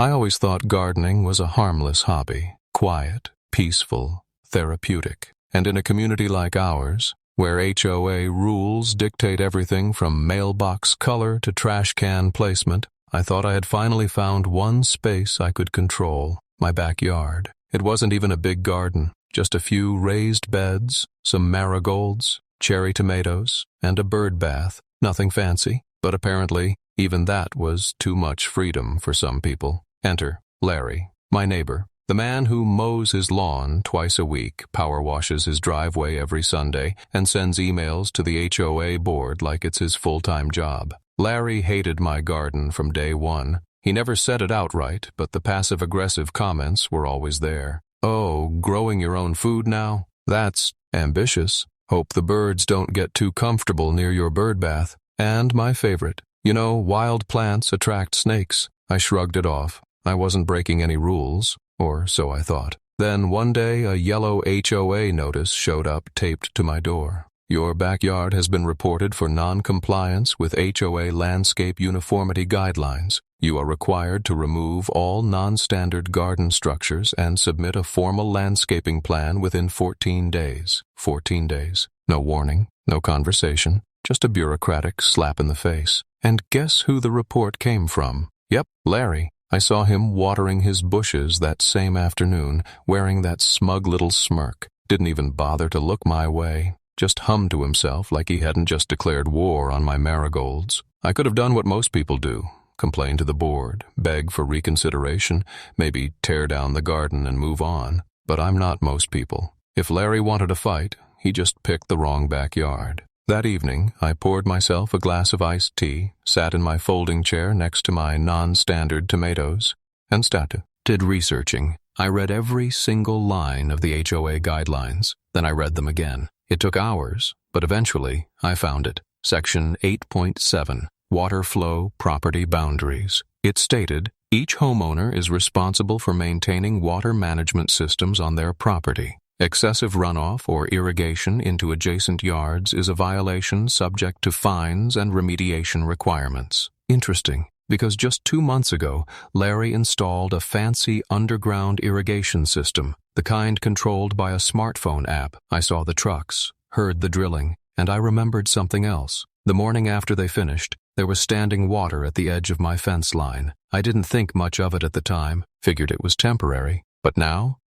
I always thought gardening was a harmless hobby, quiet, peaceful, therapeutic. And in a community like ours, where HOA rules dictate everything from mailbox color to trash can placement, I thought I had finally found one space I could control, my backyard. It wasn't even a big garden, just a few raised beds, some marigolds, cherry tomatoes, and a bird bath. Nothing fancy, but apparently even that was too much freedom for some people. Enter Larry, my neighbor. The man who mows his lawn twice a week, power washes his driveway every Sunday, and sends emails to the HOA board like it's his full-time job. Larry hated my garden from day one. He never said it outright, but the passive-aggressive comments were always there. "Oh, growing your own food now? That's ambitious. Hope the birds don't get too comfortable near your bird bath." And my favorite, wild plants attract snakes. I shrugged it off. I wasn't breaking any rules. Or so I thought. Then one day a yellow HOA notice showed up taped to my door. "Your backyard has been reported for non-compliance with HOA landscape uniformity guidelines. You are required to remove all non-standard garden structures and submit a formal landscaping plan within 14 days. 14 days. No warning, no conversation, just a bureaucratic slap in the face. And guess who the report came from? Yep, Larry. I saw him watering his bushes that same afternoon, wearing that smug little smirk. Didn't even bother to look my way. Just hummed to himself like he hadn't just declared war on my marigolds. I could have done what most people do. Complain to the board, beg for reconsideration, maybe tear down the garden and move on. But I'm not most people. If Larry wanted a fight, he just picked the wrong backyard. That evening, I poured myself a glass of iced tea, sat in my folding chair next to my non-standard tomatoes, and started researching. I read every single line of the HOA guidelines, then I read them again. It took hours, but eventually I found it. Section 8.7, Water Flow Property Boundaries. It stated, each homeowner is responsible for maintaining water management systems on their property. Excessive runoff or irrigation into adjacent yards is a violation subject to fines and remediation requirements. Interesting, because just 2 months ago, Larry installed a fancy underground irrigation system, the kind controlled by a smartphone app. I saw the trucks, heard the drilling, and I remembered something else. The morning after they finished, there was standing water at the edge of my fence line. I didn't think much of it at the time, figured it was temporary, but now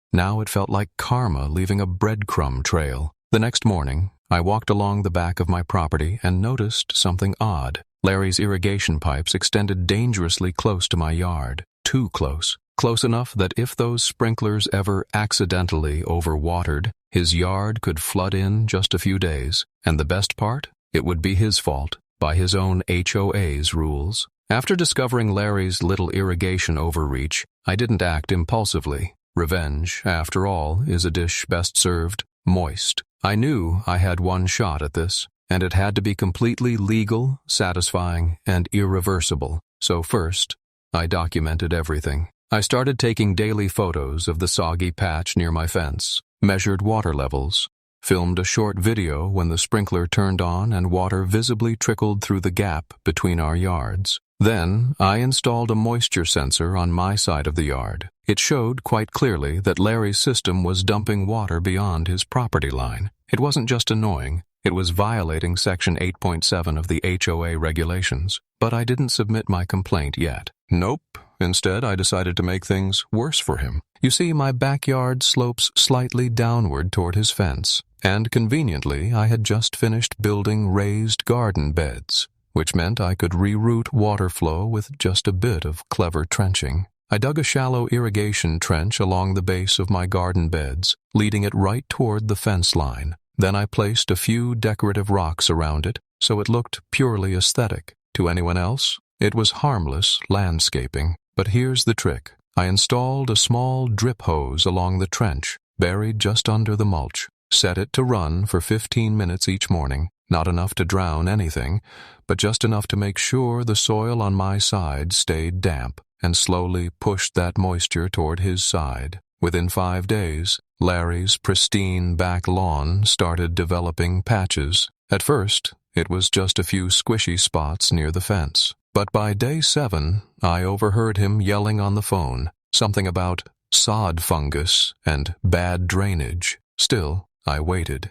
it felt like karma leaving a breadcrumb trail. The next morning, I walked along the back of my property and noticed something odd. Larry's irrigation pipes extended dangerously close to my yard. Too close. Close enough that if those sprinklers ever accidentally overwatered, his yard could flood in just a few days. And the best part? It would be his fault, by his own HOA's rules. After discovering Larry's little irrigation overreach, I didn't act impulsively. Revenge, after all, is a dish best served moist. I knew I had one shot at this, and it had to be completely legal, satisfying, and irreversible. So first, I documented everything. I started taking daily photos of the soggy patch near my fence, measured water levels, filmed a short video when the sprinkler turned on and water visibly trickled through the gap between our yards. Then, I installed a moisture sensor on my side of the yard. It showed quite clearly that Larry's system was dumping water beyond his property line. It wasn't just annoying, it was violating Section 8.7 of the HOA regulations. But I didn't submit my complaint yet. Nope. Instead, I decided to make things worse for him. You see, my backyard slopes slightly downward toward his fence, and conveniently, I had just finished building raised garden beds, which meant I could reroute water flow with just a bit of clever trenching. I dug a shallow irrigation trench along the base of my garden beds, leading it right toward the fence line. Then I placed a few decorative rocks around it, so it looked purely aesthetic. To anyone else, it was harmless landscaping. But here's the trick. I installed a small drip hose along the trench, buried just under the mulch, set it to run for 15 minutes each morning. Not enough to drown anything, but just enough to make sure the soil on my side stayed damp, and slowly pushed that moisture toward his side. Within 5 days, Larry's pristine back lawn started developing patches. At first, it was just a few squishy spots near the fence. But by day 7, I overheard him yelling on the phone, something about sod fungus and bad drainage. Still, I waited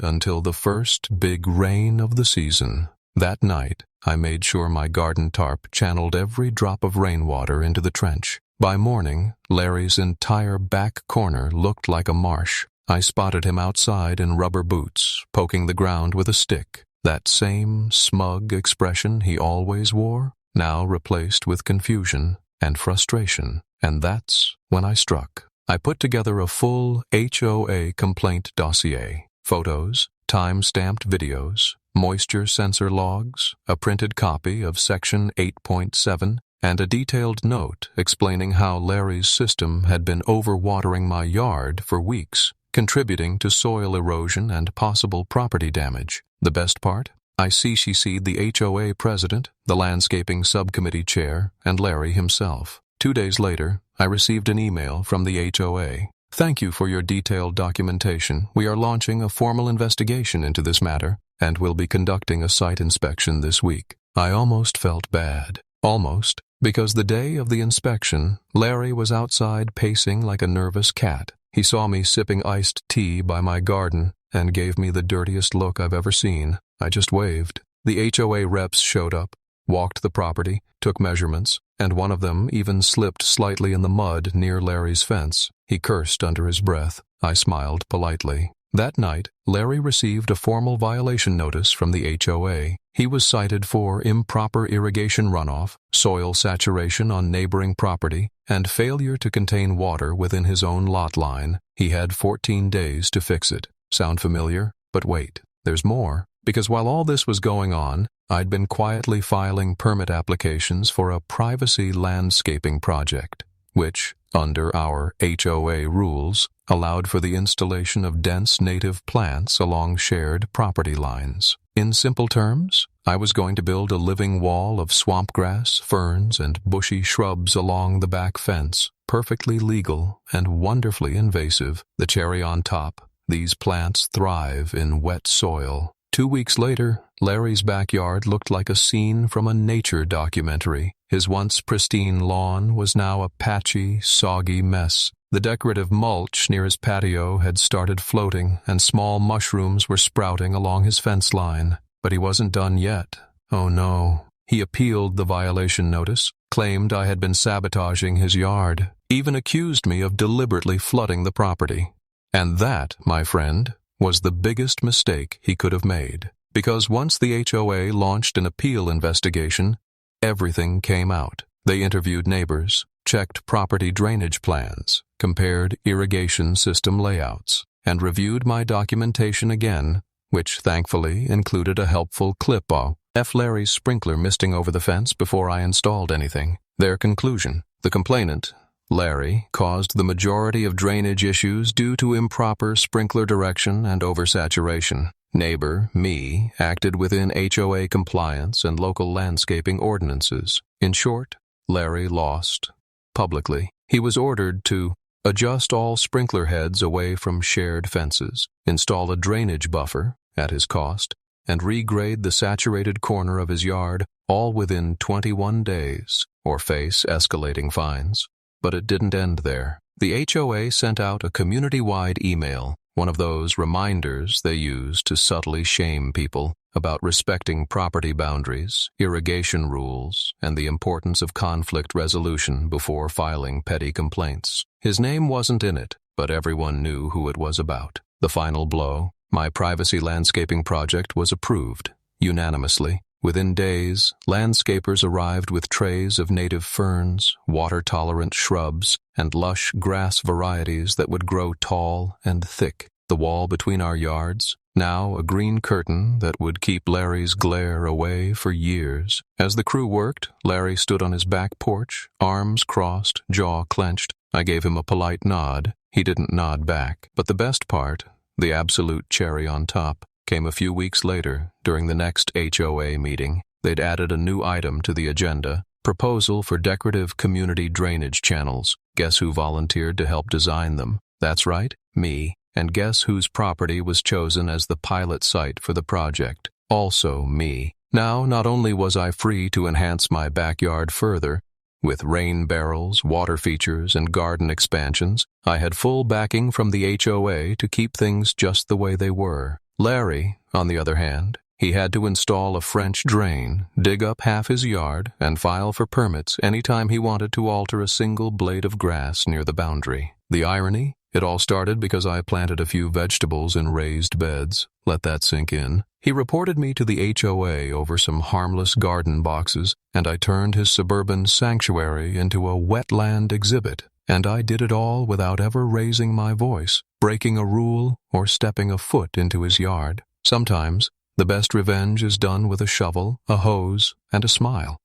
until the first big rain of the season. That night, I made sure my garden tarp channeled every drop of rainwater into the trench. By morning, Larry's entire back corner looked like a marsh. I spotted him outside in rubber boots, poking the ground with a stick. That same smug expression he always wore, now replaced with confusion and frustration. And that's when I struck. I put together a full HOA complaint dossier. Photos, time-stamped videos, moisture sensor logs, a printed copy of Section 8.7, and a detailed note explaining how Larry's system had been overwatering my yard for weeks, contributing to soil erosion and possible property damage. The best part? I CC'd the HOA president, the landscaping subcommittee chair, and Larry himself. 2 days later, I received an email from the HOA. Thank you for your detailed documentation. We are launching a formal investigation into this matter and will be conducting a site inspection this week. I almost felt bad. Almost, because the day of the inspection, Larry was outside pacing like a nervous cat. He saw me sipping iced tea by my garden and gave me the dirtiest look I've ever seen. I just waved. The HOA reps showed up, walked the property, took measurements, and one of them even slipped slightly in the mud near Larry's fence. He cursed under his breath. I smiled politely. That night, Larry received a formal violation notice from the HOA. He was cited for improper irrigation runoff, soil saturation on neighboring property, and failure to contain water within his own lot line. He had 14 days to fix it. Sound familiar? But wait, there's more. Because while all this was going on, I'd been quietly filing permit applications for a privacy landscaping project, which, under our HOA rules, allowed for the installation of dense native plants along shared property lines. In simple terms, I was going to build a living wall of swamp grass, ferns, and bushy shrubs along the back fence, perfectly legal and wonderfully invasive. The cherry on top, these plants thrive in wet soil. 2 weeks later, Larry's backyard looked like a scene from a nature documentary. His once pristine lawn was now a patchy, soggy mess. The decorative mulch near his patio had started floating, and small mushrooms were sprouting along his fence line. But he wasn't done yet. Oh no. He appealed the violation notice, claimed I had been sabotaging his yard, even accused me of deliberately flooding the property. And that, my friend, was the biggest mistake he could have made. Because once the HOA launched an appeal investigation, everything came out. They interviewed neighbors, checked property drainage plans, compared irrigation system layouts, and reviewed my documentation again, which thankfully included a helpful clip of Larry's sprinkler misting over the fence before I installed anything. Their conclusion: the complainant, Larry, caused the majority of drainage issues due to improper sprinkler direction and oversaturation. Neighbor, me, acted within HOA compliance and local landscaping ordinances. In short, Larry lost. Publicly, he was ordered to adjust all sprinkler heads away from shared fences, install a drainage buffer, at his cost, and regrade the saturated corner of his yard, all within 21 days, or face escalating fines. But it didn't end there. The HOA sent out a community-wide email, one of those reminders they use to subtly shame people about respecting property boundaries, irrigation rules, and the importance of conflict resolution before filing petty complaints. His name wasn't in it, but everyone knew who it was about. The final blow: my privacy landscaping project was approved, unanimously. Within days, landscapers arrived with trays of native ferns, water-tolerant shrubs, and lush grass varieties that would grow tall and thick. The wall between our yards, now a green curtain that would keep Larry's glare away for years. As the crew worked, Larry stood on his back porch, arms crossed, jaw clenched. I gave him a polite nod. He didn't nod back. But the best part, the absolute cherry on top, came a few weeks later during the next HOA meeting. They'd added a new item to the agenda: proposal for decorative community drainage channels. Guess who volunteered to help design them? That's right, me. And guess whose property was chosen as the pilot site for the project? Also me. Now, not only was I free to enhance my backyard further, with rain barrels, water features, and garden expansions, I had full backing from the HOA to keep things just the way they were. Larry, on the other hand, he had to install a French drain, dig up half his yard, and file for permits any time he wanted to alter a single blade of grass near the boundary. The irony? It all started because I planted a few vegetables in raised beds. Let that sink in. He reported me to the HOA over some harmless garden boxes, and I turned his suburban sanctuary into a wetland exhibit. And I did it all without ever raising my voice, breaking a rule, or stepping a foot into his yard. Sometimes, the best revenge is done with a shovel, a hose, and a smile.